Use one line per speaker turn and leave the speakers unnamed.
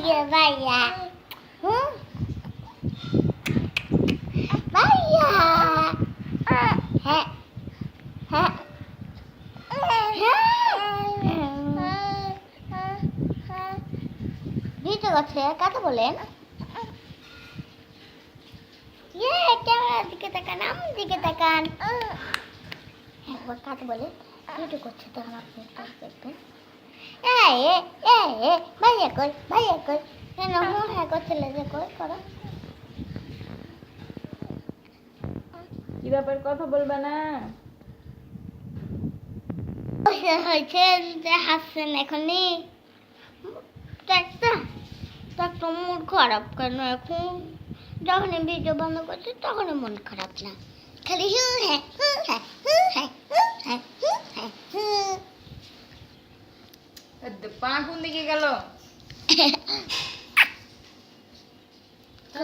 ये भैया भैया है ভিডিও করছে কথা বলেন ক্যামেরার দিকে তাকান আমার দিকে তাকান একবার কথা বলেন ভিডিও করছে তখন আপনি দেখবেন ভাইয়া কই কেন হ্যাঁ করছে যে কই করো
কি ব্যাপার কথা বলবে না?
হয়েছে যে হাসছেন এখনই একটা মুড খারাপ কেন এখন যখনই ভিডিও বন্ধ করছি তখনই মন খারাপ না খালি
পা কোন দিকে গেল?